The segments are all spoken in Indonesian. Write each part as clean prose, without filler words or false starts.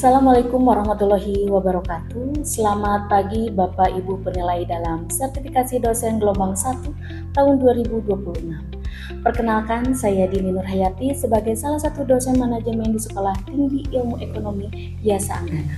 Assalamualaikum warahmatullahi wabarakatuh. Selamat pagi Bapak Ibu penilai dalam sertifikasi dosen gelombang 1 tahun 2026. Perkenalkan, saya Dini Nurhayati sebagai salah satu dosen manajemen di Sekolah Tinggi Ilmu Ekonomi Yasa Anggana.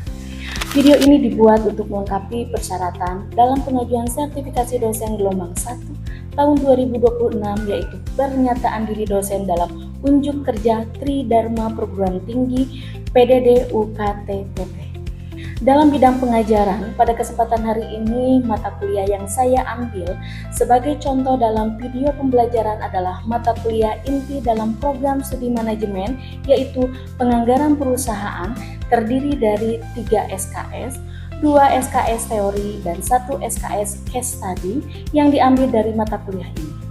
Video ini dibuat untuk melengkapi persyaratan dalam pengajuan sertifikasi dosen gelombang 1 tahun 2026, yaitu pernyataan diri dosen dalam unjuk kerja Tridharma Perguruan Tinggi PDD UKT-PT. Dalam bidang pengajaran, pada kesempatan hari ini mata kuliah yang saya ambil sebagai contoh dalam video pembelajaran adalah mata kuliah inti dalam program studi manajemen, yaitu penganggaran perusahaan, terdiri dari 3 SKS, 2 SKS teori, dan 1 SKS case study yang diambil dari mata kuliah ini.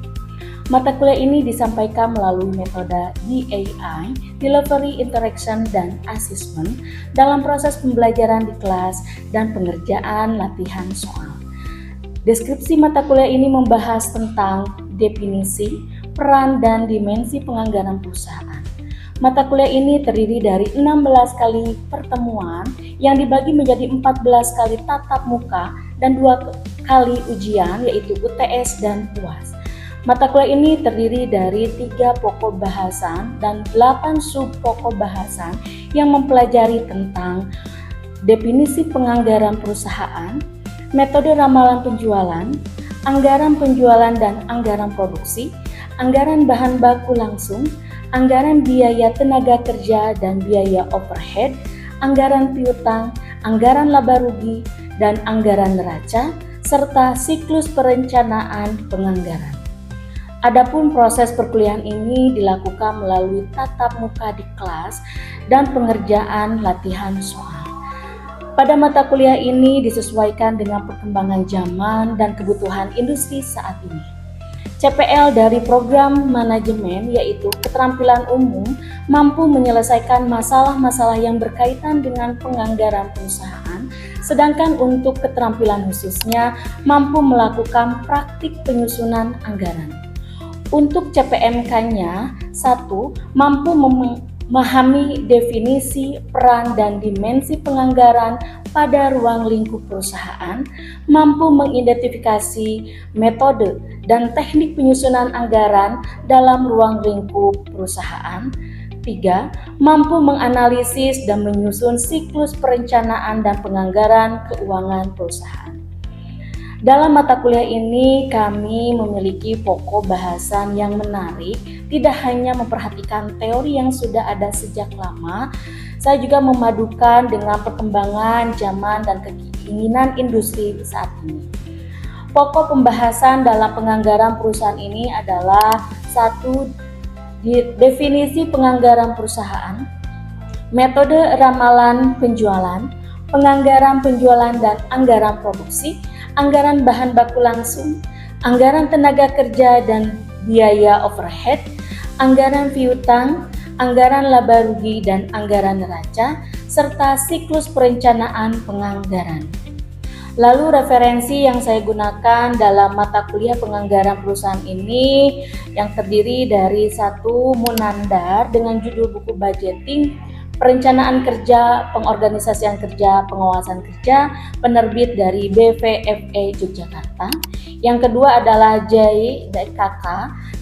Mata kuliah ini disampaikan melalui metode DAI, Delivery, Interaction, dan Assessment dalam proses pembelajaran di kelas dan pengerjaan latihan soal. Deskripsi mata kuliah ini membahas tentang definisi, peran, dan dimensi penganggaran perusahaan. Mata kuliah ini terdiri dari 16 kali pertemuan yang dibagi menjadi 14 kali tatap muka dan 2 kali ujian, yaitu UTS dan UAS. Mata kuliah ini terdiri dari 3 pokok bahasan dan 8 sub pokok bahasan yang mempelajari tentang definisi penganggaran perusahaan, metode ramalan penjualan, anggaran penjualan dan anggaran produksi, anggaran bahan baku langsung, anggaran biaya tenaga kerja dan biaya overhead, anggaran piutang, anggaran laba rugi, dan anggaran neraca, serta siklus perencanaan penganggaran. Adapun proses perkuliahan ini dilakukan melalui tatap muka di kelas dan pengerjaan latihan soal. Pada mata kuliah ini disesuaikan dengan perkembangan zaman dan kebutuhan industri saat ini. CPL dari program manajemen, yaitu keterampilan umum, mampu menyelesaikan masalah-masalah yang berkaitan dengan penganggaran perusahaan, sedangkan untuk keterampilan khususnya mampu melakukan praktik penyusunan anggaran. Untuk CPMK-nya, 1. Mampu memahami definisi, peran, dan dimensi penganggaran pada ruang lingkup perusahaan, mampu mengidentifikasi metode dan teknik penyusunan anggaran dalam ruang lingkup perusahaan. 3. Mampu menganalisis dan menyusun siklus perencanaan dan penganggaran keuangan perusahaan. Dalam mata kuliah ini kami memiliki pokok bahasan yang menarik, tidak hanya memperhatikan teori yang sudah ada sejak lama, saya juga memadukan dengan perkembangan zaman dan keinginan industri saat ini. Pokok pembahasan dalam penganggaran perusahaan ini adalah 1. Definisi penganggaran perusahaan, metode ramalan penjualan, penganggaran penjualan dan anggaran produksi, anggaran bahan baku langsung, anggaran tenaga kerja dan biaya overhead, anggaran piutang, anggaran laba rugi dan anggaran neraca, serta siklus perencanaan penganggaran. Lalu referensi yang saya gunakan dalam mata kuliah penganggaran perusahaan ini yang terdiri dari 1. Munandar dengan judul buku budgeting, perencanaan kerja, pengorganisasian kerja, pengawasan kerja, penerbit dari BVFE Yogyakarta. Yang kedua adalah JKK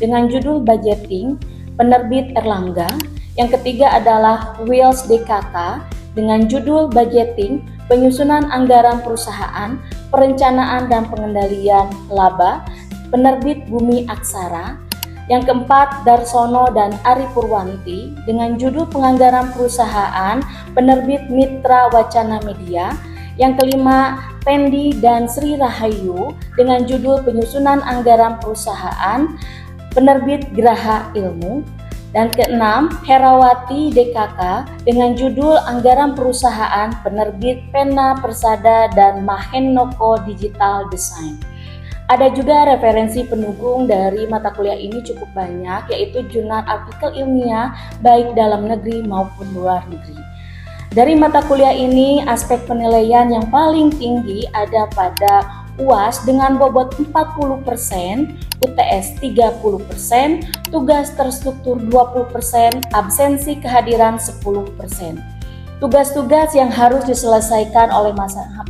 dengan judul budgeting, penerbit Erlangga. Yang ketiga adalah Wills DKK dengan judul budgeting, penyusunan anggaran perusahaan, perencanaan dan pengendalian laba, penerbit Bumi Aksara. Yang keempat, Darsono dan Ari Purwanti dengan judul penganggaran perusahaan, penerbit Mitra Wacana Media. Yang kelima, Pendi dan Sri Rahayu dengan judul penyusunan anggaran perusahaan, penerbit Graha Ilmu. Dan keenam, Herawati DKK dengan judul anggaran perusahaan, penerbit Pena Persada dan Mahenoko Digital Design. Ada juga referensi pendukung dari mata kuliah ini cukup banyak, yaitu jurnal artikel ilmiah baik dalam negeri maupun luar negeri. Dari mata kuliah ini, aspek penilaian yang paling tinggi ada pada UAS dengan bobot 40%, UTS 30%, tugas terstruktur 20%, absensi kehadiran 10%. Tugas-tugas yang harus diselesaikan oleh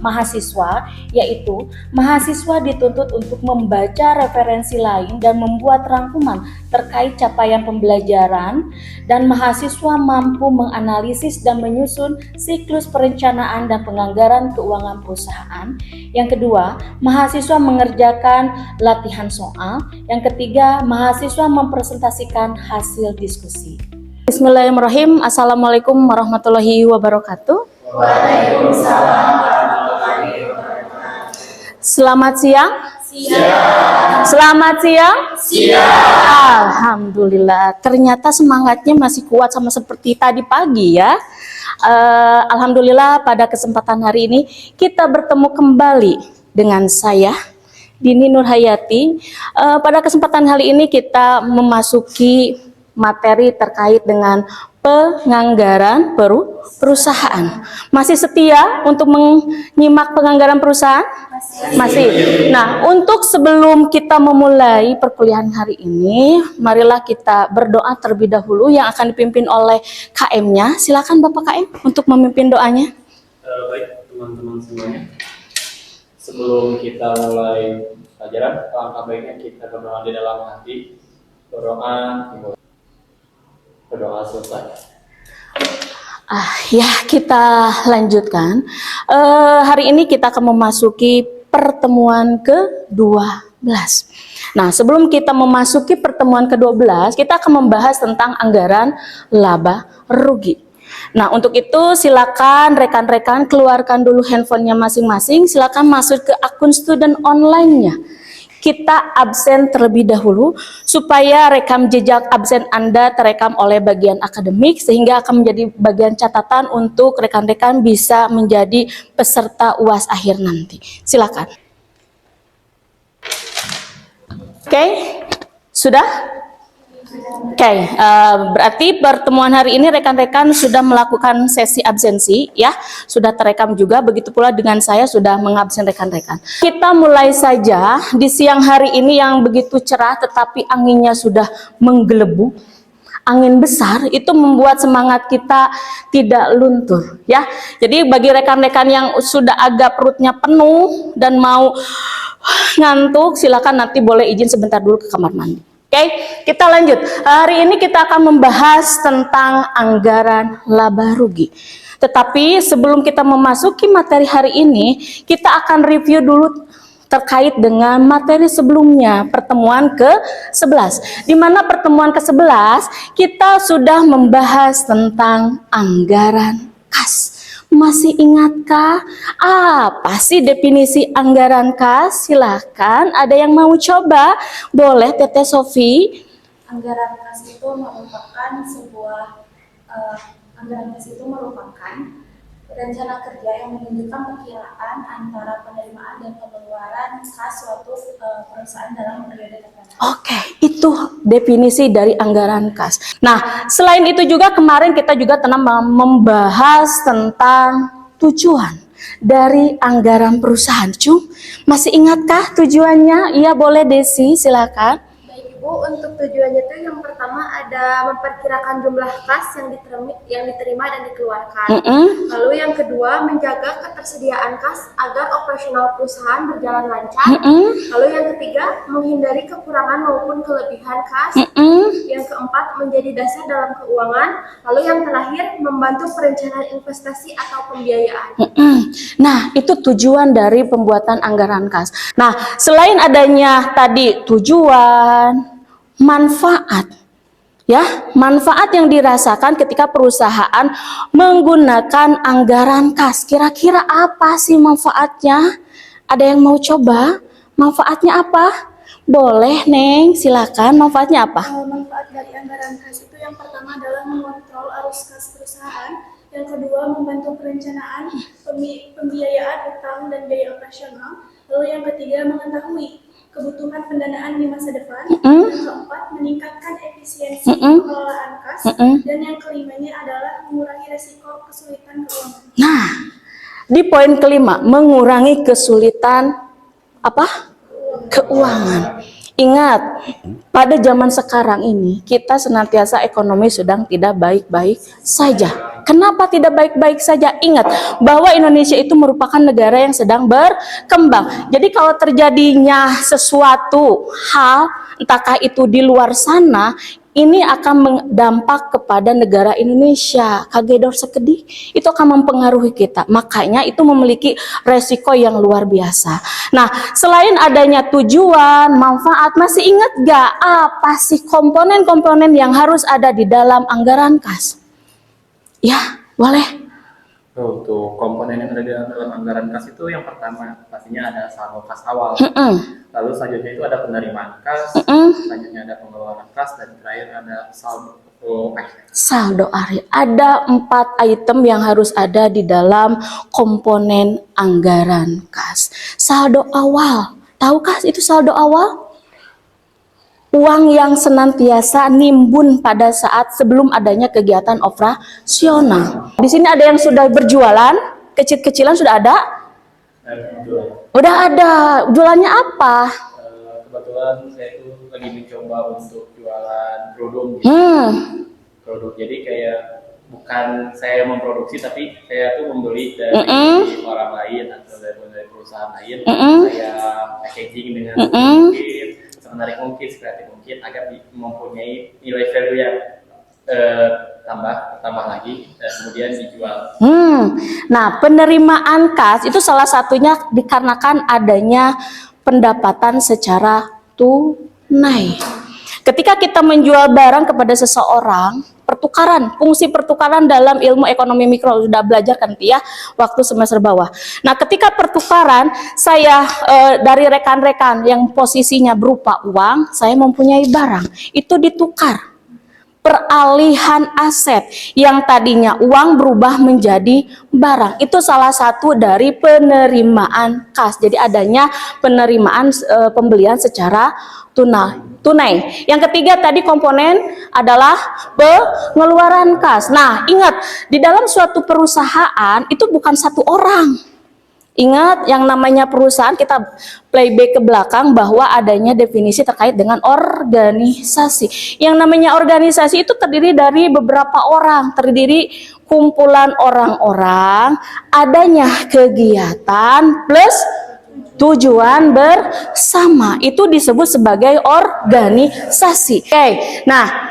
mahasiswa yaitu mahasiswa dituntut untuk membaca referensi lain dan membuat rangkuman terkait capaian pembelajaran, dan mahasiswa mampu menganalisis dan menyusun siklus perencanaan dan penganggaran keuangan perusahaan. Yang kedua, mahasiswa mengerjakan latihan soal. Yang ketiga, mahasiswa mempresentasikan hasil diskusi. Bismillahirrahmanirrahim. Assalamualaikum warahmatullahi wabarakatuh. Waalaikumsalam warahmatullahi wabarakatuh. Selamat siang. Siang. Selamat siang. Siang. Alhamdulillah. Ternyata semangatnya masih kuat sama seperti tadi pagi ya. Alhamdulillah pada kesempatan hari ini kita bertemu kembali dengan saya Dini Nurhayati. Pada kesempatan hari ini kita memasuki materi terkait dengan penganggaran perusahaan. Masih setia untuk menyimak penganggaran perusahaan? Masih. Nah, untuk sebelum kita memulai perkuliahan hari ini, marilah kita berdoa terlebih dahulu yang akan dipimpin oleh KM-nya. Silakan Bapak KM untuk memimpin doanya. Baik teman-teman semuanya, sebelum kita mulai pelajaran, alangkah baiknya kita berdoa di dalam hati. Berdoa selesai. Ya, kita lanjutkan. Hari ini kita akan memasuki pertemuan ke-12. Nah, sebelum kita memasuki pertemuan ke-12, kita akan membahas tentang anggaran laba rugi. Nah, untuk itu silakan rekan-rekan keluarkan dulu handphonenya masing-masing. Silakan masuk ke akun student online-nya. Kita absen terlebih dahulu supaya rekam jejak absen Anda terekam oleh bagian akademik sehingga akan menjadi bagian catatan untuk rekan-rekan bisa menjadi peserta UAS akhir nanti. Silakan. Oke, sudah? Oke, berarti pertemuan hari ini rekan-rekan sudah melakukan sesi absensi ya, sudah terekam juga, begitu pula dengan saya sudah mengabsen rekan-rekan. Kita mulai saja di siang hari ini yang begitu cerah tetapi anginnya sudah menggelebu. Angin besar itu membuat semangat kita tidak luntur ya. Jadi bagi rekan-rekan yang sudah agak perutnya penuh dan mau ngantuk, silakan nanti boleh izin sebentar dulu ke kamar mandi. Oke, kita lanjut. Hari ini kita akan membahas tentang anggaran laba rugi. Tetapi sebelum kita memasuki materi hari ini, kita akan review dulu terkait dengan materi sebelumnya, pertemuan ke-11. Di mana pertemuan ke-11 kita sudah membahas tentang anggaran kas. Masih ingatkah apa sih definisi anggaran kas? Silahkan, ada yang mau coba? Boleh Teteh Sofi. Anggaran kas itu merupakan rencana kerja yang menunjukkan perkiraan antara penerimaan dan pengeluaran kas suatu perusahaan dalam periode tertentu. Oke, itu definisi dari anggaran kas. Nah, selain itu juga kemarin kita juga telah membahas tentang tujuan dari anggaran perusahaan. Cung, masih ingatkah tujuannya? Iya, boleh Desi, silakan. Bu, untuk tujuannya itu yang pertama ada memperkirakan jumlah kas yang diterima dan dikeluarkan. Lalu yang kedua menjaga ketersediaan kas agar operasional perusahaan berjalan lancar. Lalu yang ketiga menghindari kekurangan maupun kelebihan kas. Yang keempat menjadi dasar dalam keuangan. Lalu yang terakhir membantu perencanaan investasi atau pembiayaan. Nah, itu tujuan dari pembuatan anggaran kas. Nah, selain adanya tadi tujuan, manfaat ya, manfaat yang dirasakan ketika perusahaan menggunakan anggaran kas. Kira-kira apa sih manfaatnya? Ada yang mau coba? Manfaatnya apa? Boleh Neng, silakan. Manfaatnya apa? Manfaat dari anggaran kas itu yang pertama adalah mengontrol arus kas perusahaan. Yang kedua membantu perencanaan, pembiayaan utang dan biaya operasional. Lalu yang ketiga mengetahui kebutuhan pendanaan di masa depan. Yang keempat meningkatkan efisiensi pengelolaan kas. Dan yang kelimanya adalah mengurangi resiko kesulitan keuangan. Nah, di poin kelima, mengurangi kesulitan apa? Keuangan. Ingat, pada zaman sekarang ini kita senantiasa ekonomi sedang tidak baik-baik saja. Kenapa tidak baik-baik saja? Ingat bahwa Indonesia itu merupakan negara yang sedang berkembang. Jadi kalau terjadinya sesuatu hal, entahkah itu di luar sana, ini akan berdampak kepada negara Indonesia. Kagedor sekedih, itu akan mempengaruhi kita. Makanya itu memiliki resiko yang luar biasa. Nah, selain adanya tujuan, manfaat, masih ingat gak apa sih komponen-komponen yang harus ada di dalam anggaran kas? Ya, boleh. Untuk komponen yang ada di dalam anggaran kas itu yang pertama pastinya ada saldo kas awal. Lalu selanjutnya itu ada penerimaan kas, selanjutnya ada pengeluaran kas, dan terakhir ada saldo akhir. Saldo akhir. Ada 4 item yang harus ada di dalam komponen anggaran kas. Saldo awal. Tahukah itu saldo awal? Uang yang senantiasa nimbun pada saat sebelum adanya kegiatan operasional. Di sini ada yang sudah berjualan, kecil-kecilan sudah ada? Udah ada. Jualannya apa? Kebetulan saya itu lagi mencoba untuk jualan kerudung. Produk. Jadi kayak bukan saya memproduksi, tapi saya tuh membeli dari orang lain atau dari perusahaan lain. Saya packaging dengan mungkin semenarik mungkin, sekreatif mungkin, agar mempunyai nilai value yang tambah lagi dan kemudian dijual. Nah, penerimaan kas itu salah satunya dikarenakan adanya pendapatan secara tunai. Ketika kita menjual barang kepada seseorang, fungsi pertukaran dalam ilmu ekonomi mikro sudah belajar kan ya waktu semester bawah. Nah, ketika pertukaran saya dari rekan-rekan yang posisinya berupa uang, saya mempunyai barang, itu ditukar. Peralihan aset yang tadinya uang berubah menjadi barang. Itu salah satu dari penerimaan kas. Jadi adanya penerimaan pembelian secara tunai. Yang ketiga tadi komponen adalah pengeluaran kas. Nah, ingat di dalam suatu perusahaan itu bukan satu orang. Ingat yang namanya perusahaan, kita playback ke belakang bahwa adanya definisi terkait dengan organisasi. Yang namanya organisasi itu terdiri dari beberapa orang, terdiri kumpulan orang-orang, adanya kegiatan plus tujuan bersama. Itu disebut sebagai organisasi. Oke, nah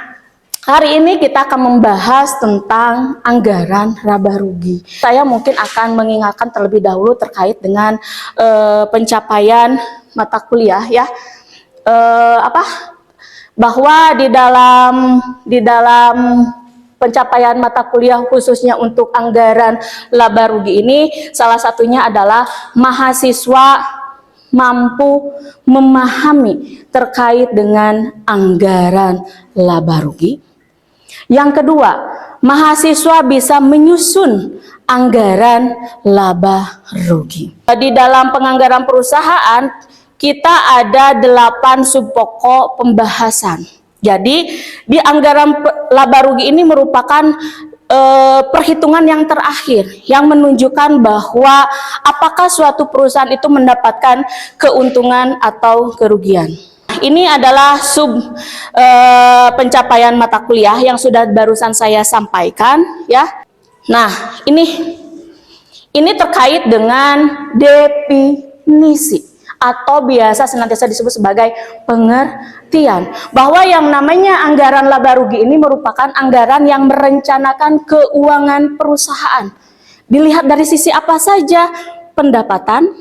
hari ini kita akan membahas tentang anggaran laba rugi. Saya mungkin akan mengingatkan terlebih dahulu terkait dengan pencapaian mata kuliah ya. Bahwa di dalam pencapaian mata kuliah khususnya untuk anggaran laba rugi ini salah satunya adalah mahasiswa mampu memahami terkait dengan anggaran laba rugi. Yang kedua, mahasiswa bisa menyusun anggaran laba rugi. Di dalam penganggaran perusahaan, kita ada 8 subpokok pembahasan. Jadi, di anggaran laba rugi ini merupakan perhitungan yang terakhir yang menunjukkan bahwa apakah suatu perusahaan itu mendapatkan keuntungan atau kerugian. Ini adalah pencapaian mata kuliah yang sudah barusan saya sampaikan ya. Nah, ini terkait dengan definisi atau biasa senantiasa disebut sebagai pengertian bahwa yang namanya anggaran laba rugi ini merupakan anggaran yang merencanakan keuangan perusahaan. Dilihat dari sisi apa saja? Pendapatan,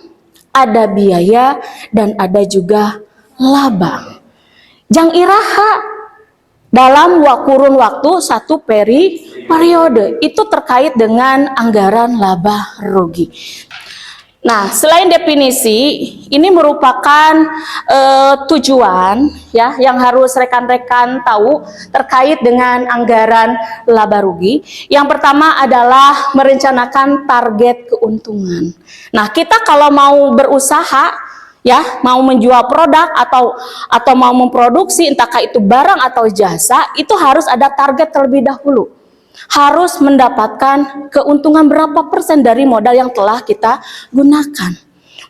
ada biaya, dan ada juga laba. Jang iraha dalam kurun waktu satu periode itu terkait dengan anggaran laba rugi. Nah, selain definisi, ini merupakan tujuan ya yang harus rekan-rekan tahu terkait dengan anggaran laba rugi. Yang pertama adalah merencanakan target keuntungan. Nah, kita kalau mau berusaha ya, mau menjual produk atau mau memproduksi entahkah itu barang atau jasa, itu harus ada target terlebih dahulu. Harus mendapatkan keuntungan berapa persen dari modal yang telah kita gunakan.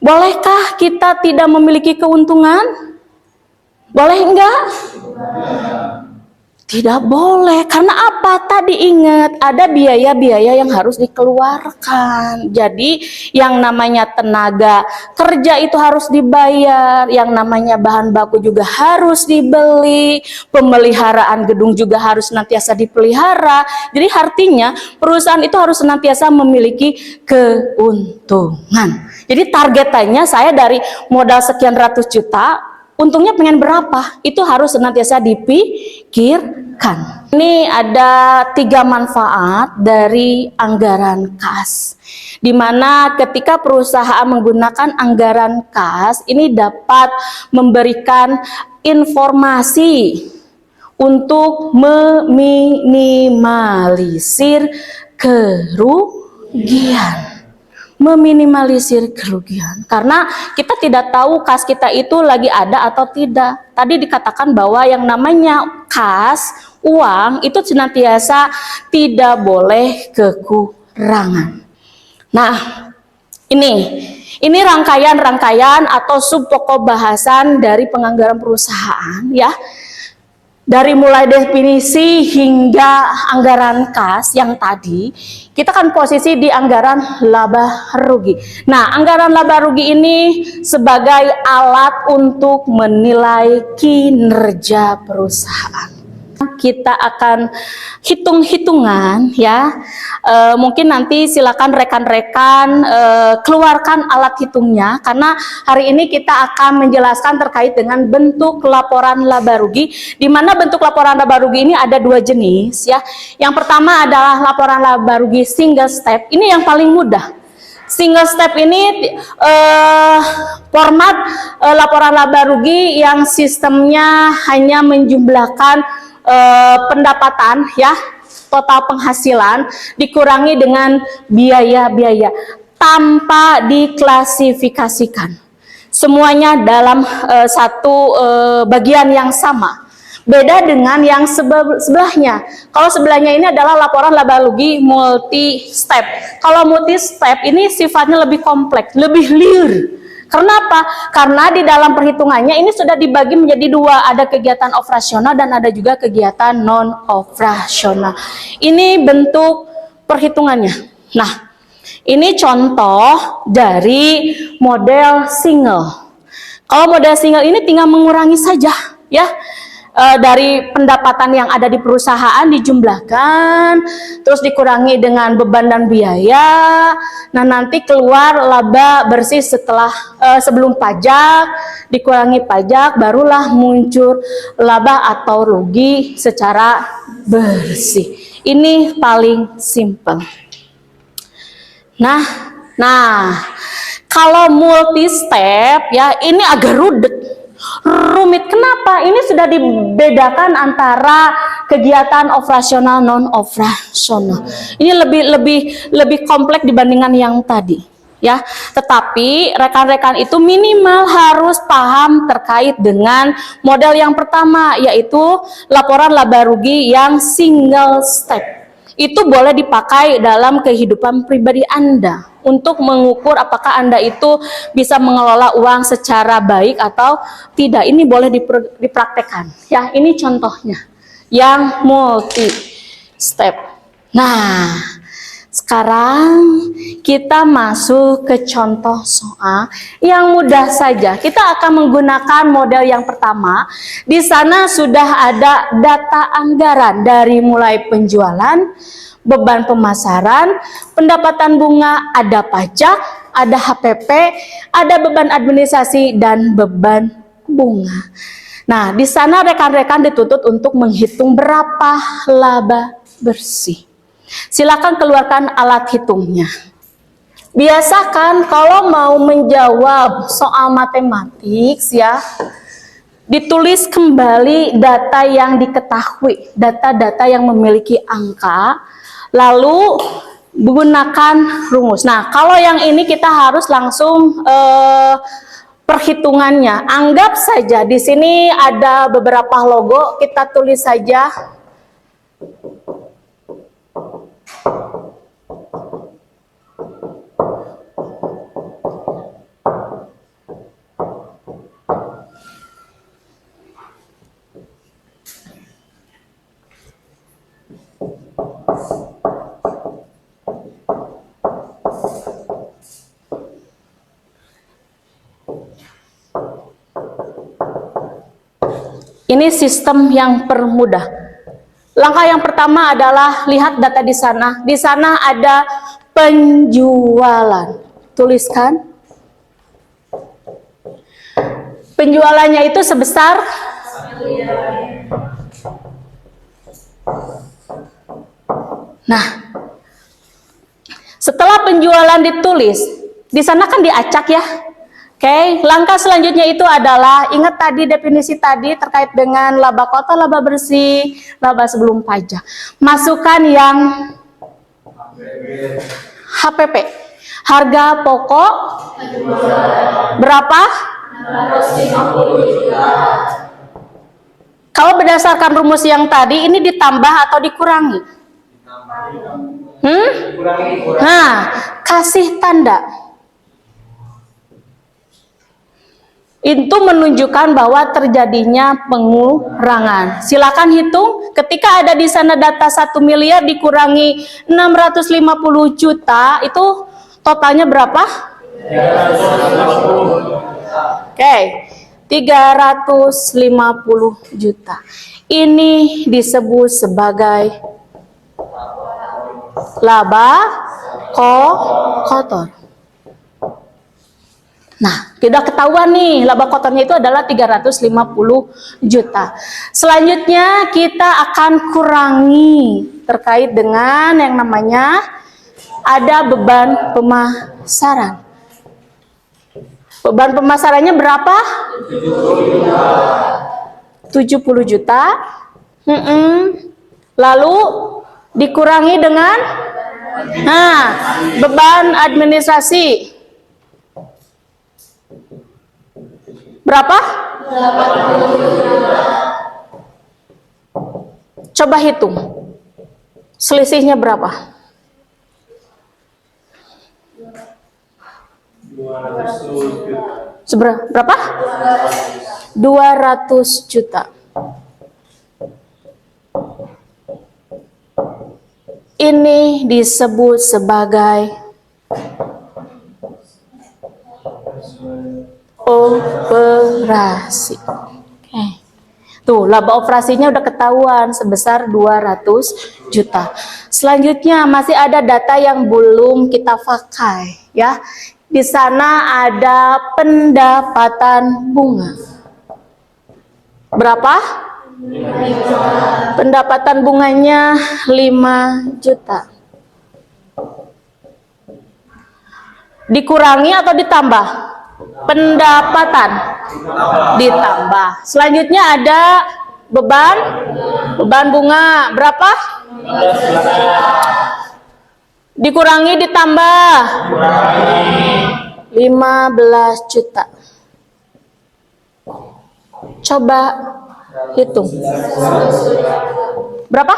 Bolehkah kita tidak memiliki keuntungan? Boleh enggak? Tidak boleh. Karena apa? Tadi ingat, ada biaya-biaya yang harus dikeluarkan. Jadi yang namanya tenaga kerja itu harus dibayar, yang namanya bahan baku juga harus dibeli, pemeliharaan gedung juga harus senantiasa dipelihara. Jadi artinya perusahaan itu harus senantiasa memiliki keuntungan. Jadi targetannya saya dari modal sekian ratus juta, untungnya pengen berapa? Itu harus senantiasa dipikirkan. Ini ada 3 manfaat dari anggaran kas. Di mana ketika perusahaan menggunakan anggaran kas, ini dapat memberikan informasi untuk meminimalisir kerugian. Meminimalisir kerugian, karena kita tidak tahu kas kita itu lagi ada atau tidak. Tadi dikatakan bahwa yang namanya kas, uang itu senantiasa tidak boleh kekurangan. Nah, ini rangkaian atau sub pokok bahasan dari penganggaran perusahaan, ya. Dari mulai definisi hingga anggaran kas yang tadi, kita kan posisi di anggaran laba rugi. Nah, anggaran laba rugi ini sebagai alat untuk menilai kinerja perusahaan. Kita akan hitung-hitungan, ya. Mungkin nanti silakan rekan-rekan keluarkan alat hitungnya, karena hari ini kita akan menjelaskan terkait dengan bentuk laporan laba rugi, di mana bentuk laporan laba rugi ini ada 2 jenis, ya. Yang pertama adalah laporan laba rugi single step. Ini yang paling mudah. Single step ini format laporan laba rugi yang sistemnya hanya menjumlahkan pendapatan, ya, total penghasilan dikurangi dengan biaya-biaya tanpa diklasifikasikan. Semuanya dalam satu bagian yang sama. Beda dengan yang sebelahnya. Kalau sebelahnya ini adalah laporan laba rugi multi step. Kalau multi step ini sifatnya lebih kompleks, lebih liar. Kenapa? Karena di dalam perhitungannya ini sudah dibagi menjadi 2, ada kegiatan operasional dan ada juga kegiatan non operasional. Ini bentuk perhitungannya. Nah, ini contoh dari model single. Kalau model single ini tinggal mengurangi saja, ya. Dari pendapatan yang ada di perusahaan dijumlahkan, terus dikurangi dengan beban dan biaya. Nah, nanti keluar laba bersih setelah sebelum pajak, dikurangi pajak, barulah muncul laba atau rugi secara bersih. Ini paling simple. Nah, kalau multi step, ya, ini agak rumit. Kenapa? Ini sudah dibedakan antara kegiatan operasional non operasional. Ini lebih kompleks dibandingkan yang tadi, ya. Tetapi rekan-rekan itu minimal harus paham terkait dengan model yang pertama, yaitu laporan laba rugi yang single step. Itu boleh dipakai dalam kehidupan pribadi Anda untuk mengukur apakah Anda itu bisa mengelola uang secara baik atau tidak. Ini boleh dipraktekkan, ya. Ini contohnya yang multi step. Nah, sekarang kita masuk ke contoh soal yang mudah saja. Kita akan menggunakan model yang pertama. Di sana sudah ada data anggaran dari mulai penjualan, beban pemasaran, pendapatan bunga, ada pajak, ada HPP, ada beban administrasi dan beban bunga. Nah, di sana rekan-rekan dituntut untuk menghitung berapa laba bersih. Silakan keluarkan alat hitungnya. Biasakan kalau mau menjawab soal matematik, ya, ditulis kembali data yang diketahui, data-data yang memiliki angka, lalu gunakan rumus. Nah, kalau yang ini kita harus langsung perhitungannya. Anggap saja di sini ada beberapa logo, kita tulis saja. Ini sistem yang permudah. Langkah yang pertama adalah lihat data di sana. Di sana ada penjualan. Tuliskan. Penjualannya itu sebesar Nah, setelah penjualan ditulis, di sana kan diacak ya. Oke, langkah selanjutnya itu adalah ingat tadi definisi tadi terkait dengan laba kotor, laba bersih, laba sebelum pajak. Masukkan yang HPP. Harga pokok berapa? Kalau berdasarkan rumus yang tadi, ini ditambah atau dikurangi? Nah, kasih tanda. Itu menunjukkan bahwa terjadinya pengurangan. Silakan hitung. Ketika ada di sana data 1 miliar dikurangi 650 juta, itu totalnya berapa? 350. Oke. 350 juta. Ini disebut sebagai laba kotor. Nah, tidak ketahuan nih, laba kotornya itu adalah 350 juta. Selanjutnya kita akan kurangi terkait dengan yang namanya ada beban pemasaran. Beban pemasarannya berapa? 70 juta. Lalu dikurangi dengan beban administrasi. Berapa? 80 juta. Coba hitung. Selisihnya berapa? 200 juta. Berapa? 200 juta. Ini disebut sebagai operasi. Oke. Tuh, laba operasinya udah ketahuan sebesar 200 juta. Selanjutnya masih ada data yang belum kita pakai, ya. Di sana ada pendapatan bunga. Berapa? 5 juta. Pendapatan bunganya 5 juta. Dikurangi atau ditambah? Pendapatan ditambah. Selanjutnya ada beban bunga berapa? Dikurangi ditambah 15 juta. Coba hitung. Berapa?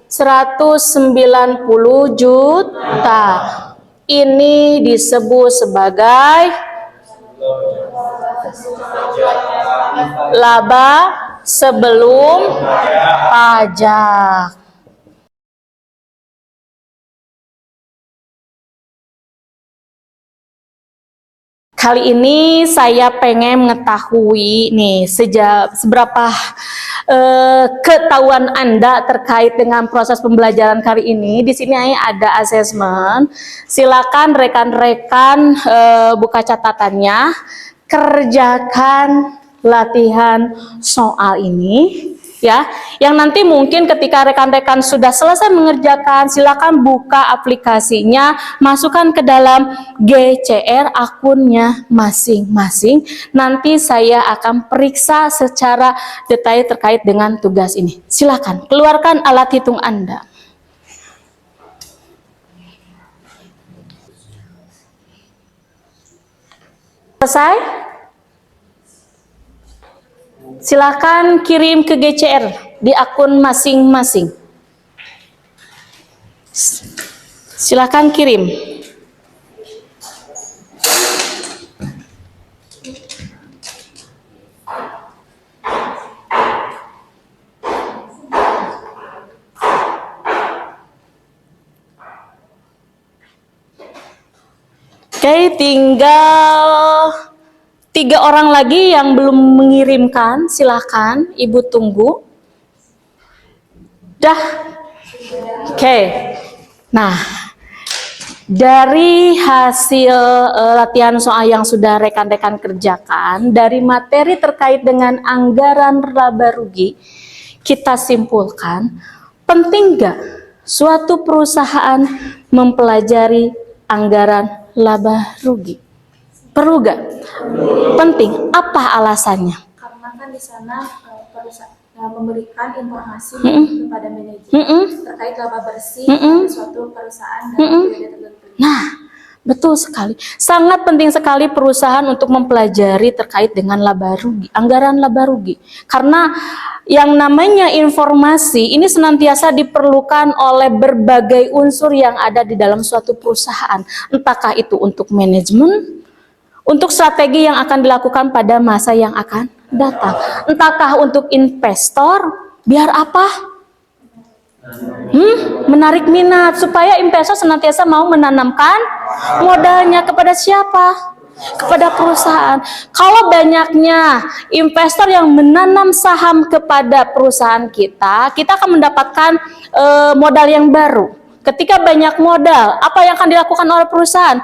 190 juta. Ini disebut sebagai laba sebelum pajak. Kali ini saya pengen mengetahui nih seberapa ketahuan Anda terkait dengan proses pembelajaran kali ini. Di sini ada asesmen. Silakan rekan-rekan buka catatannya, kerjakan latihan soal ini. Ya, yang nanti mungkin ketika rekan-rekan sudah selesai mengerjakan, silakan buka aplikasinya, masukkan ke dalam GCR akunnya masing-masing. Nanti saya akan periksa secara detail terkait dengan tugas ini. Silakan keluarkan alat hitung Anda. Selesai? Silakan kirim ke GCR di akun masing-masing. Silakan kirim. Oke, tinggal 3 orang lagi yang belum mengirimkan, silakan Ibu tunggu. Dah. Oke. Nah, dari hasil latihan soal yang sudah rekan-rekan kerjakan, dari materi terkait dengan anggaran laba rugi, kita simpulkan, penting nggak suatu perusahaan mempelajari anggaran laba rugi? Perlu nggak? Penting. Apa alasannya? Karena kan di sana perusahaan memberikan informasi kepada manajemen terkait laba bersih suatu perusahaan dan periode tertentu. Nah, betul sekali. Sangat penting sekali perusahaan untuk mempelajari terkait dengan laba rugi, anggaran laba rugi. Karena yang namanya informasi ini senantiasa diperlukan oleh berbagai unsur yang ada di dalam suatu perusahaan. Entahkah itu untuk manajemen, untuk strategi yang akan dilakukan pada masa yang akan datang. Entahkah untuk investor, biar apa? Menarik minat, supaya investor senantiasa mau menanamkan modalnya kepada siapa? Kepada perusahaan. Kalau banyaknya investor yang menanam saham kepada perusahaan kita, kita akan mendapatkan modal yang baru. Ketika banyak modal, apa yang akan dilakukan oleh perusahaan?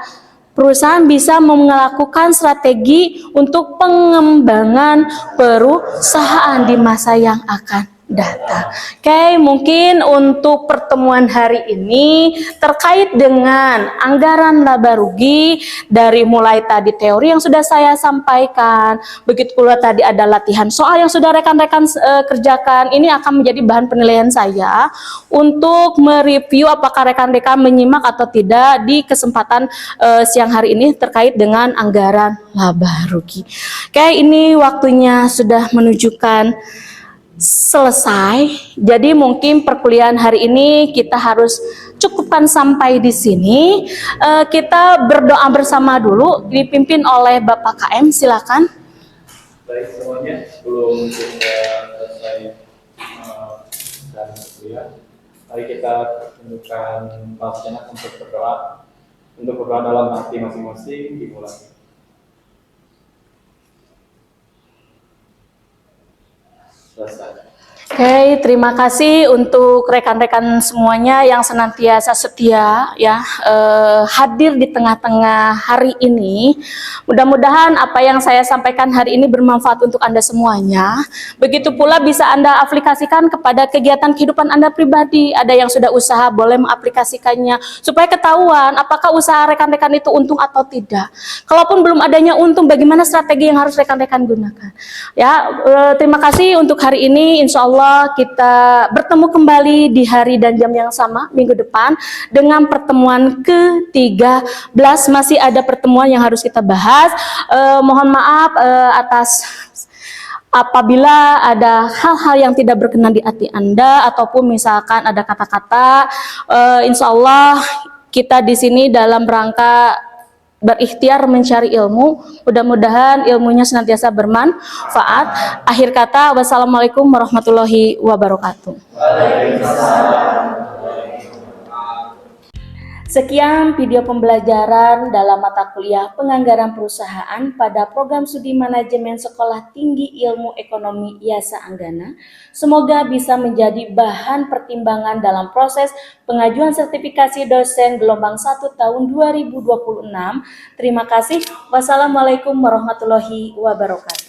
Perusahaan bisa melakukan strategi untuk pengembangan perusahaan di masa yang akan datang. Oke, mungkin untuk pertemuan hari ini terkait dengan anggaran laba rugi, dari mulai tadi teori yang sudah saya sampaikan, begitu pula tadi ada latihan soal yang sudah rekan-rekan kerjakan. Ini akan menjadi bahan penilaian saya untuk mereview apakah rekan-rekan menyimak atau tidak di kesempatan siang hari ini terkait dengan anggaran laba rugi. Oke, ini waktunya sudah menunjukkan selesai. Jadi mungkin perkuliahan hari ini kita harus cukupkan sampai di sini. Kita berdoa bersama dulu dipimpin oleh Bapak KM, silakan. Baik semuanya, sebelum kita selesai dan kuliah, mari kita tunjukkan sejenak untuk berdoa. Untuk berdoa dalam hati masing-masing dimulai. Selesai. Oke, terima kasih untuk rekan-rekan semuanya yang senantiasa setia ya hadir di tengah-tengah hari ini. Mudah-mudahan apa yang saya sampaikan hari ini bermanfaat untuk Anda semuanya. Begitu pula bisa Anda aplikasikan kepada kegiatan kehidupan Anda pribadi. Ada yang sudah usaha boleh mengaplikasikannya supaya ketahuan apakah usaha rekan-rekan itu untung atau tidak. Kalaupun belum adanya untung, bagaimana strategi yang harus rekan-rekan gunakan. Ya, terima kasih untuk hari ini. Insya Allah kita bertemu kembali di hari dan jam yang sama minggu depan dengan pertemuan ke-13. Masih ada pertemuan yang harus kita bahas. Mohon maaf atas apabila ada hal-hal yang tidak berkenan di hati Anda ataupun misalkan ada kata-kata, insya Allah kita di sini dalam rangka berikhtiar mencari ilmu. Mudah-mudahan ilmunya senantiasa bermanfaat. Akhir kata, wassalamualaikum warahmatullahi wabarakatuh. Sekian video pembelajaran dalam mata kuliah penganggaran perusahaan pada program studi manajemen Sekolah Tinggi Ilmu Ekonomi IASA Anggana. Semoga bisa menjadi bahan pertimbangan dalam proses pengajuan sertifikasi dosen gelombang 1 tahun 2026. Terima kasih. Wassalamualaikum warahmatullahi wabarakatuh.